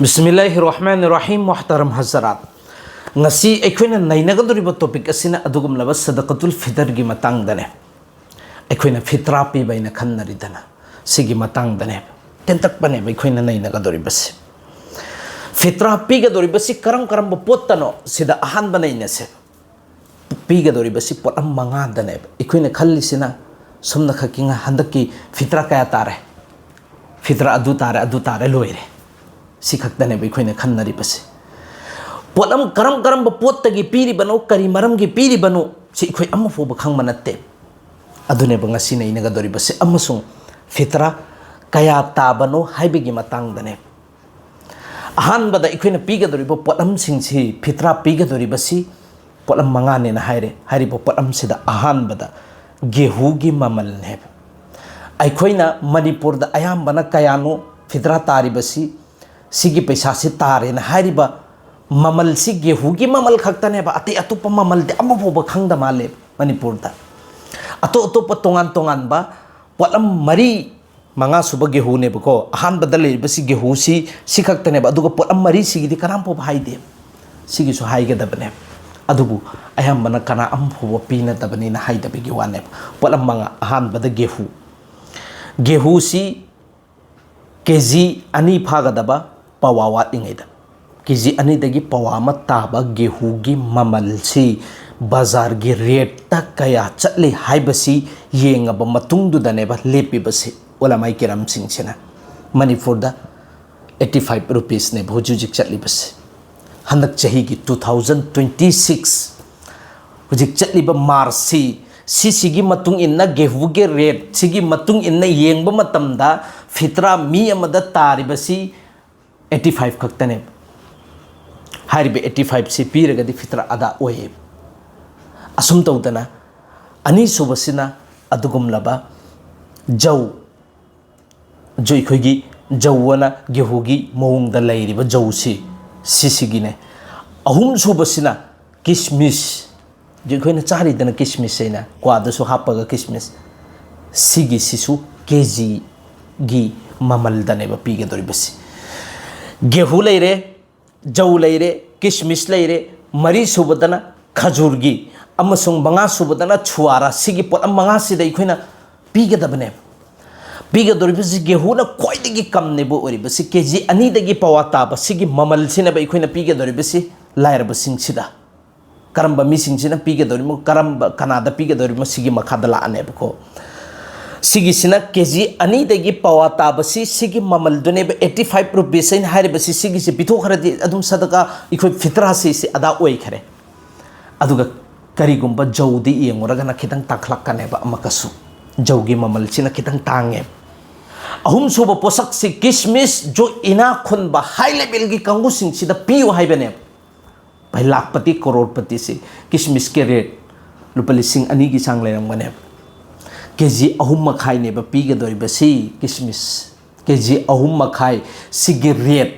बिस्मिल्लाहिर्रहमानिर्रहीम मोहतरम हज़रात ngasi aikoina nainagadoriba topic asina adugumlaba sadaqatul fitr gi matangdane aikoina fitra pi baina khannaridana sigi matangdane tentak bane aikoina nainagadoriba se fitra pi ga doriba si karam pottano sida ahan banaina se pi ga doriba si pot am manga dane aikoina khallisina somna khakinga handaki fitra kaya tare fitra adu tare loire si khakdane aikoina khannariba se pollen करम करम पोत तगी पीरी बनो करी मरम की पीरी बनो से इखोई अम्म fob खंग मनते अदुने बंगसी नै नगा दोरी बसे अम्मसु फितरा कया ताबनो हाइबेगी मतंग दने अहान बदा इखोइना पीगा दोरी बो पोलम सिंगसी फितरा पीगा दोरी बसी पोलम मंगा ने ना हाइरे बो पोलम सिदा अहान बदा गेहूगी ममल ने इखोइना मणिपुर दा अयाम बना कयानो फितरा तारी बसी सिगी पैसा से तारे ना हाइरिबा ममल से गेहूं की ममल खक्तने बा अति अतुप ममल दे अमबोब खंगदा माले मणिपुर दा अतुप तोंगान बा पोलम मरी मंगा सुब गेहूं ने बको अहान बदले बसी गेहूं सी खक्तने बा अदुगो पोलम मरी सिगी कनाम पो भाई दे सिगी सु हाई गदबने अदुबु अयम बना कना अमबोब पीना तबनी ना हाई दबे गेवाने पोलम मंगा अहान बद गेहूं सी केजी अनि फागदबा पवावा इंगैदा केजी अनिदगी पवामा ताबा गेहूगी ममल से बाजार की रेट तक कया चले हाइबसी येंगब मतुंगदुदनेबा लेपिबसे ओलामाई केराम सिंगसेना मणिपुर दा 85 रुपीस ने भोजुजिक चलिबसे हंदक चही की 2026 हुजिक चलिबा मार्च सिगी मतुंग इन्ना गेहूगे रेट सिगी मतुंग इन्ना येंगब मतमदा फितरा मी अमदा तारिबसी 85 खक्तने हारिबे 85 से पीरगदी फितरा अदा ओये असुम तौदना अनि सुबसिना अदुगुमलबा जौ जोई खोगी जौवना गेहूगी मौंग दा लैरिबा जौसी सिसिगिने अहुम सुबसिना किशमिश जो खोइना चारिदना किशमिश सेना क्वादसु हापगा किशमिश सिगी सिसु केजी गी ममल दनेबा पीगे दोरिबसी गेहूं लैरे जौ लैरे किशमिश लैरे मरी सुबदना खजूरगी अमसुंग मंगा सुबदना छुआरा सिगी पोट मंगा सिदा इखोइना पीगदबने पीगदोरिबसि गेहूना क्वाइदगी कमनेबो ओरिबसि केजी अनीदगी पवा ताबा सिगी ममल सिनबा इखोइना पीगदोरिबसि लायरब सिंगसिदा करंबा मिसिंगसिना पीगदोरिमो करंबा कनादा पीगदोरिमो सिगी मखादा लानेबको सिगिसिना केजी अनीदगी पवा ताबसी सिगी ममल दुनेब 85 रुपीस इन हारिबसी सिगिसि पिथोखरदि अदुम सदका इखोइ फितरा से अदा ओइ खरे अदुगा करिगुंबा जौदी येंगोरगना खितंग ताखलकनेबा अमकसु जौगी ममल सिना खितंग तांगे अहुम सुब पोसक से किशमिश जो इना खुनबा हाई लेवल की कंगु सिंग सिदा पियो हाइबने भाई लाखपति करोड़पति से किशमिश के रेट रुपली सिंह अनी की सांग लेरंगने केजी अहुम मखाई ने पीगदोरिबसी किशमिश केजी अहुम मखाई सिगी रेट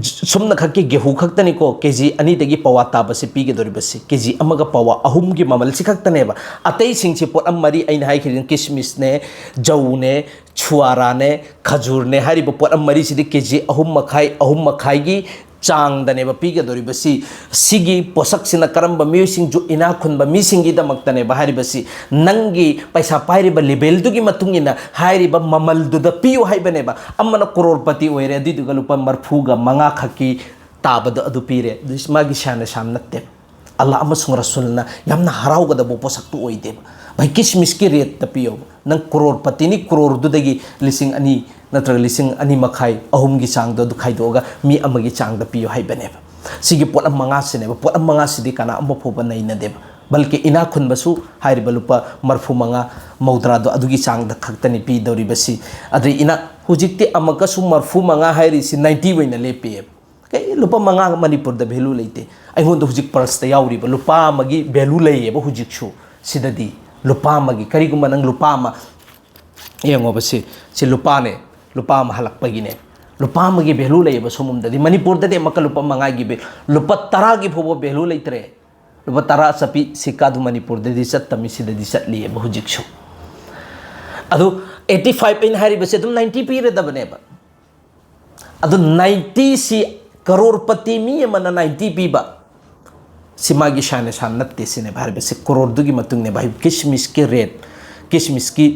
सुमना खक्के गेहूं खक्तनिको केजी अनीदगी पवा ताबसे पीगदोरिबसी केजी अमगा पवा अहुम की ममल से खक्तनेबा अतई सिंगसे पोट अमरी अइन हाई खिरिन किशमिश ने जौ ने छुआरा ने खजूर ने हारिबो पोट अमरी सिदि केजी अहुम मखाई की चांग दनेबा पीगदोरिबसी सिगी पोसक सिना करंबा म्यूसिंग जो इना खुनबा मिसिंगी दमक्तने बाहरिबसी नंगी पैसा पाइरिबा लेवल दुगी मतुंगिना हाइरिबा ममल दुदा पियो हाइबनेबा अमना करोड़पति ओइरे दिदुगा लुपा मरफूगा मंगा खकी ताबद अदु पीरे दिसमागी शान शाम नत्ते अल्लाह अमसुंग रसूलना यामना हराउगदबो पोसक तु ओइदे भाई किशमिश की रेट तपियो नंग करोड़पति नि करोड़ दुदगी लिसिंग अनि नत्र लिसिंग अनि मखाई अहुम की चांग दो खाइदोगा मी अमगी चांग द पियो हाइबनेबा सिगी पोट मंगा सिनेबा पोट मंगा सिदि काना अम फोबा नैनदेबा बल्कि इना खुनबसु हाइरिबा लुपा मरफू मंगा मौद्रा दो अदुगी चांग द खक्तनि पी दौरिबसी अद्रि इना हुजिकते अमकसु मरफू मंगा हाइरिसि 90 वइना लेपे कई लुपा मंगा मणिपुर द भेलू लेते अइहोंद हुजिक पर्स त याउरिबा लुपा मगी भेलू लेयेबा हुजिकसु सिददी लुपा मगी करिगुमा नंग लुपा मा येंगोबसि सि लुपाने लुपा हलक्पगिने लुपा मगी भेलू लेबा सोमुमददी मणिपुर ददे मक लुपा मंगागी बे लुपा 10 की फोबो भेलू लेतरे लुपा 10 सपी सिकादु मणिपुर ददि सत्तमी सिददि सटली बहुजिकसु अदु 85 इन हारिबसे 90 पीरे दबनेबा अदु 90 सी करोड़पति मी मन 90 पीबा सिमागी शान शान नत्ते सिने भाई बस करोड़ दुगी मतुंग ने भाई किशमिश के रेट किशमिश की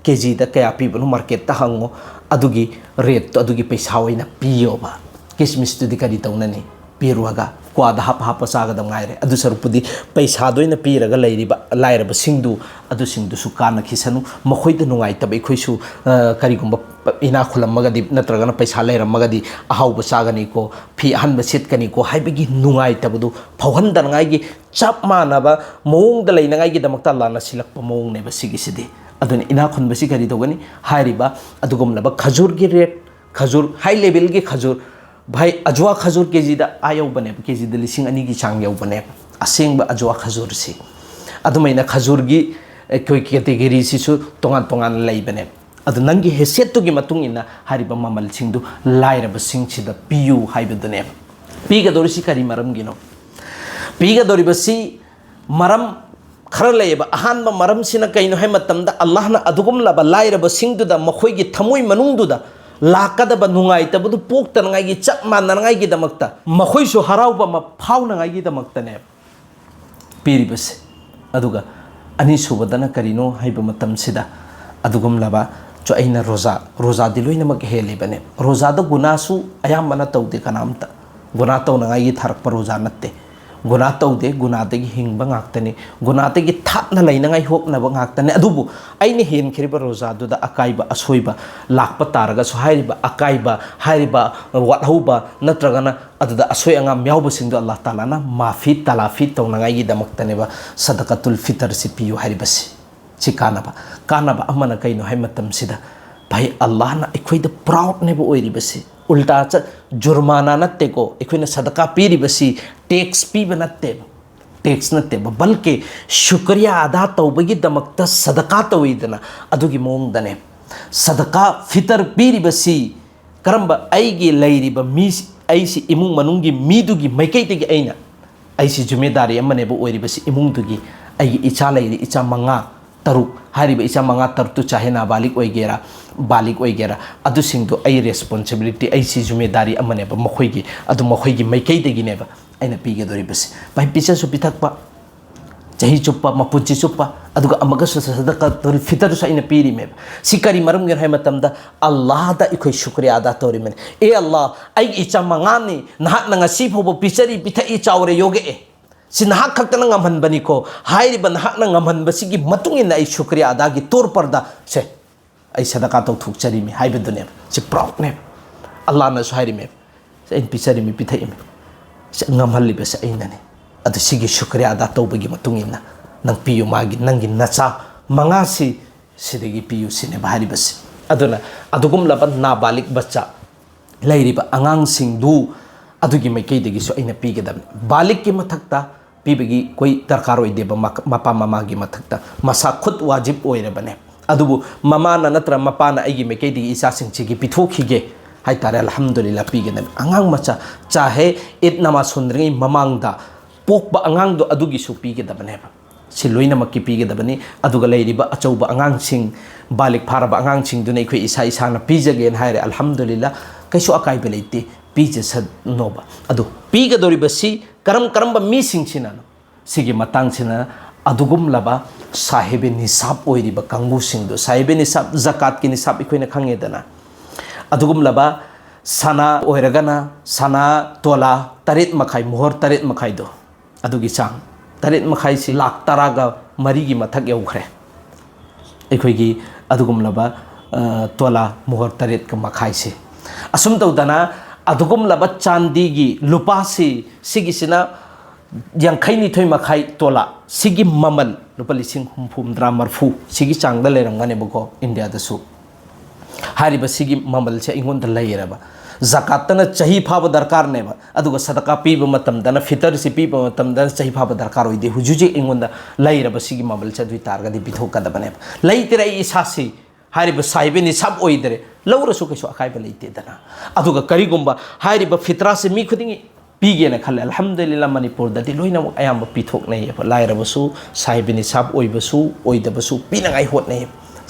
केजी दा कया पीबनो मार्केट ता हंगो अदुगी रेट तो अदुगी पैसा होइना पियोबा किशमिश तुदी करी तौननी पीरुगा क्वाद हाप हाप सागद गायरे अदु सरुपुदी पैसा दोइना पीरगा लैरिबा लायरबा सिंगदु अदु सिंगदु काना खिसनु मखोइद नुंगाइतब इखोइसु करिगुंबा इना खुलमगदी नत्रगना पैसा लैरमगदी अहाउब सागनी को फी अहनब सिटकनी को हाइबगी नुंगाइतबदु फौहनदनगाइगी चप मानबा मौंगद लैनगाइगी दमक्ता लाना सिलकप मौंगनेबा सिगिसिदि अदुन इना खुनबसी करि दोगनी हाइरिबा अदुगुमलबा खजूर की रेट खजूर हाई लेवल की खजूर भाई अजवा खजूर केजी आयौबने केजी 2,200 की चांग यौबने असेंब अजवा खजूर से अदुमैना खजूर की कोई कैटेगरी सिसु तोंगान तोंगान लैबने अदु नंगी हेसेतु की मतुंग इना हारिबा ममल सिंगदु लायरब सिंगसिदा पियु हाइबदुने पीगदोरिसि करी मरम गिनो पीगदोरिबसि मरम खर लेब अहानब मरम सिना कइनो है मतमदा अल्लाहना अदुगुमलबा लायरब सिंगदुदा मखोइगी थमोइ मनुंगदुदा लाकदब नुंगाइतबदु पोक्तनगाइगी चप माननगाइगी दमक्ता मखोइसु हराउबा म फाउनगाइगी दमक्तने पीरिबसे अदुगा अनिसुबदना करिनो हाइब मतमसिदा अदुगुमलबा जो अइना रोजा दिलोइनमक हेलिबने रोजादा गुनासु अयामना तौदे कनामता गुना तौनगाइगी थारक रोजा नत्ते गुना तौदे गुनादगी हिंगबा गाक्तने गुनादगी थापना लैनगाइ होकनबा गाक्तने अदुबु अइने हेनखिरिबा रोजादुदा अकाइबा असोइबा लाकपा तारगा सो हाइरिबा अकाइबा हाइरिबा वाटहौबा नत्रगना अदुदा असोय अंगाम यावबसिंदु अल्लाह तालाना माफी तलाफी तौनगाइगी दमक्तनेबा सदकातुल फितर सि पियु हाइरिबसि सि कानाबा अमना कइनो हाइ मतमसिदा भाई अल्लाह ना अखोइदा प्राउड नेबो ओइरिबसि उल्टा जुर्माना नत्ते को अखोइना सदका पीरिबसि टैक्स पीब नत्ते टैक्स नत्ते बल्कि शुक्रिया अदा तौबगी दमक्ता सदका तौइदना अदुगी मोंगदने सदका फितर पीरिबसि करंबा आइगी लैरिबा मी आइसि इमुंग मनुंगी मीदुगी मैकैतगी अइना आइसि जिम्मेदारी अमनेबो ओइरिबसि इमुंगदुगी आइगी इचा लैरि इचा मंगा तरुक हारिबा इचा मंगा तरुक चाहे नाबालिग ओइगेरा बालिग ओइगेरा अदुसिंगदो आई रेस्पोंसिबिलिटी आइसि जिम्मेदारी अमनेबा मखोइगी अदु मखोइगी मैकैदगिनेबा अइना पीगदोरिबसि भाई पिचसु पिथकपा चाही चुप्पा मपुंची चुप्पा अदुगा अमगसु सदकातुल फितरसु अइना पीरिमेबा सिकरी मरम गेर हाइ मतमदा अल्लाहदा इखोइ शुक्रिया अदा तोरिमेन ए अल्लाह आई इचा मंगानी नहाक नंगासी फोबो पिचरी पिथई चावरे योगे si nahak khakta nang ngamhan bani ko hairi ban nahak nang ngamhan basi gi matungin ai shukriya ada gi tor parda se ai sadaka to thuk chari mi hai bedune se proud ne allah na hairi me se in pichari mi pithai mi se ngamhal li bes ai nani adu sigi shukriya ada to bagi matungin na nang piyu magi nang gi nacha mangasi sidegi piyu sine bahari bas aduna adugum laban nabalik bacha lairiba angang sing du अदुगी मैकई देगी सो अइना पीगदम बालिक की मथक्ता पीबगी कोई दरकार ओइदेबा Mopa mama की मथक्ता मसा खुद वाजिब ओइरबने अदुबु mama नत्र मपा ना अइगी मैकई देगी इसा सिंचिगी पिथोखिगे हाइ तारे अल्हम्दुलिल्लाह पीगदम अंगांग मचा चाहे इत नमा सुंदरगी ममांगदा पोकबा अंगांग दो अदुगी सु पीगदबने सि लोइनमक की पीगदबने अदुगा लैरिबा अचौबा अंगांग सिंग बालिक फारबा अंगांग सिंग दुनै खोइ इसा इसाना पीजगेन हाइरे अल्हम्दुलिल्लाह कैसो अकाइ बेलेति पीजे सनोबा अदु पीगदोरिबसि करम मी सिंगसिना सिगी मतंग सिना अदुगुम लबा साहिबे निसाब ओइरिबा कांगु सिंगदो साहिबे निसाब जाकात की निसाब इखोइना खंगेदना अदुगुम लबा सना ओइरगना सना तोला तरेत मखाइ मोहर तरेत मखाइ दो अदुगी चांग तरेत मखाइ सि लाख तरागा मरीगी मथक यौखरे इखोइगी अदुगुम लबा तोला मोहर तरेत का मखाइ से असुम तौदना अदुगुम लबा चांदीगी लुपासी सिगिसिना यांखैनि थोइ मखाइ तोला सिगी ममल लुपा लिसिंग हुमफुमद्रा मरफु सिगी चांगदा लेरंगनेबको इंडिया दसु हारिबा सिगी ममल से इंगोंद लैरबा जकातना चही फाब दरकार नेबा अदुगा सदका पीब मतमदना फितर सि पीब मतमदना चही फाब दरकार होइदे हुजुजे इंगोंद लैरबा सिगी ममल से दुइ तारगदि बिथोकदबने लैतिरे इसासी हारिबा साइबे निसाब ओइदरे लौरसु कैसो अकाइबा लेतेदना अदुगा करिगुंबा हारिबा फितरा से मी खुदिंगी पीगेना खले अल्हम्दुलिल्लाह मणिपुर ददि लोइना अयाम पिथोकनै लाइरबसु साइबे निसाब ओइबसु ओइदबसु पिनगाइ होतनै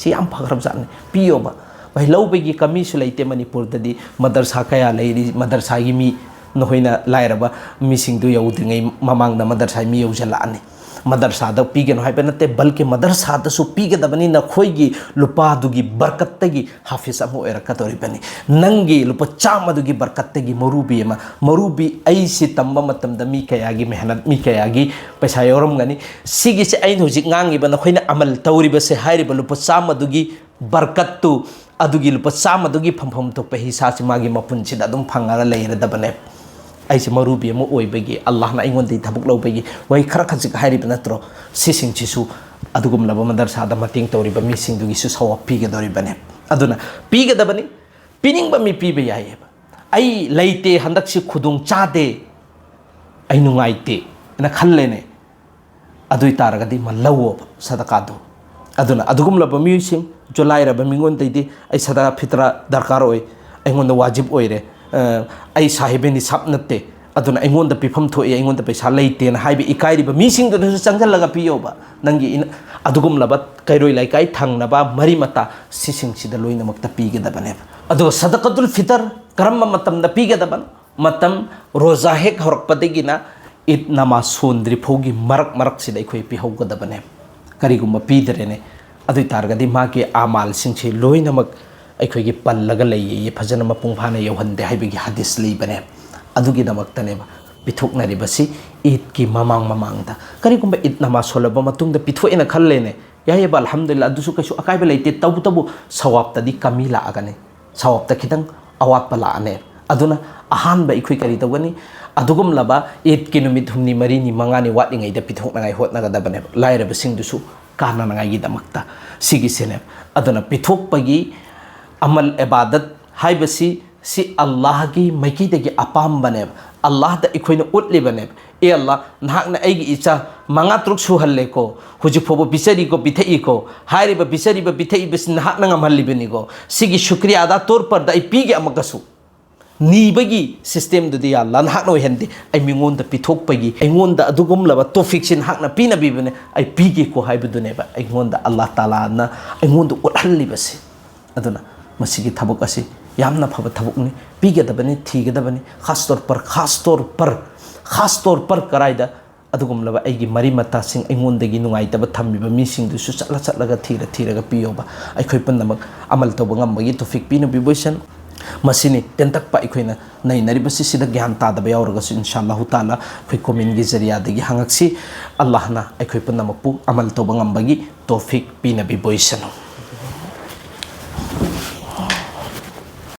सि याम फगरब जाने पियोबा भाई लौबगी कमीसु लेते मणिपुरददी मदरसा कया लेरी मदरसा की मी नहोइना लायरबा मिसिंगदु यौद्रिङै ममांगदा मदरसा मी यौजलानि मदरसाद पीगनो हाइबे नते बल्कि मदरसादसु पीगदबनी नखोइगी लुपादुगी बरकत्तगी हाफिज अमो एरकदोरिबनी नंगी लुपा चामदुगी बरकत्तगी मरुबी ऐसि तंबा मतमदा मी कयागी मेहनत मी कयागी पैसा यौरमगनी सिगिसे ऐन हुजिक ngangiba नखोइना अमल तौरिबसे हाइरिबा लुपा चामदुगी बरकत्तु अदुगी लुपा चामदुगी फमफम तो पे हिसासि मागी मपुनसिदा अदुम फंगारा लेरदबने ऐसे मरुबी अमो ओइबगी अल्लाह ना इंगोंदि थबुक लौबगी वै खरा खजिक हाइरिब नत्रो सिसिंगसिसु अदुगुम लब मदरसादा मतिंग तौरिबा मिसिंगदुगिसु सवा पीगदोरिबने अदुना पीगदबनी पिनिंगबा मी पीबा यायेबा ऐ लैते हंदक्सि खुदुंग चादे ऐ नुंगाइते ना खल्लेने अदुइ तारगदि मल्लवोब सदकादो अदुना अदुगुम लब मिसिंग जोलाइरबा मिंगोंदैदि ऐ सदा फितरा दरकार ओइ ऐंगोंदा वाजिब ओइरे आई साहिबेनी साप नत्ते अदुना ऐंगोंदा पिफम थोए ऐंगोंदा पैसा लेते ना हाइबे इकाइरिबा मिसिंगदुनसु चंगलगा पियोबा नंगी अदुगुम लबत कैरोइ लाइकाइ थांगनबा मरी मता सिसिंगसिदा लोइनमक्ता पीगदबने अदु सदकातुल फितर करम मतमदा पीगदबन मतम रोजा हेक हरकपदगिना ईद नमाज सोंद्रि फौगी मरक मरक सिदा इखोइ पिहौगदबने करिगुम पीदरेने अदुइ तारगदि मागे आमाल सिंगसे लोइनमक अखोई पल्लग लई फजन मपुंग फाना यौहंदे हाइबगी हदीस लेबने अदुगी नमक्तनेबा पिथोकनरिबसी ईद की ममांगदा करिगुंबा ईद नमाज सोलब मतुंगदा पिथोएना खल्लेने यायबा अल्हम्दुलिल्लाह अदुसु कैसु अकाइबा लेते तबु तबु सवाबतदी कमी लाअगने सवाबता खितंग अवातपा लाअने अदुना अहानबा इखोई करि तवगनी अदुगुम लबा ईद की नुमित हुमनी मरीनी मंगानी वाटलिङैदा पिथोकनागाय होतनगदबने लायरबसिंगदुसु काननागायगी दमक्ता सिगिसेने अदुना पिथोकपगी अमल इबादत हाइबसी सी अल्लाह की मैकीदगी अपाम बनेब अल्लाह दा इखोइना उतलिबनेब ए अल्लाह नाहकना ऐगी इचा मंगा तुरुक सुहल्लेको हुजिफोबो बिचरीको बिथईको हाइरिबा बिचरीबा बिथईबसी नाहकना ngमहल्लिबनिको सिगी शुक्रिया अदा तौर पर दा पीगे अमकसु नीबगी सिस्टम दुदी अल्लाह नाहकना ओहंदे ऐ मिंगोंदा पिथोकपगी ऐंगोंदा अदुगुम लबा तौफिक सिन नाहकना पीनबीबने ऐ पीगे को हाइबदुनेबा ऐंगोंदा अल्लाह ताला ना ऐंगोंदा उतहल्लिबसे अदुना मसीगी थबुक असी यामना फब थबुकनी पीगदबनी थीगदबनी खास तौर पर कराइदा अदुगुम लबा ऐगी मरी मतासिंग ऐंगोंदगी नुंगाइतब थम्मिबा मिसिंगदुसु चलगा थीरगा पियोबा ऐखोइ पन्नमक अमल तौब ngambagi तौफिक पिनो बिबोइसन मसिनी तेंतकपा ऐखोइना नैनरिबसि सिदा ज्ञान तादबा यावरगसु इंशाअल्लाह ताला खै कमेंट गी जरियादगी हंगक्सी अल्लाह ना ऐखोइ पन्नमकपु अमल तौब ngambagi तौफिक पिनो बिबोइसन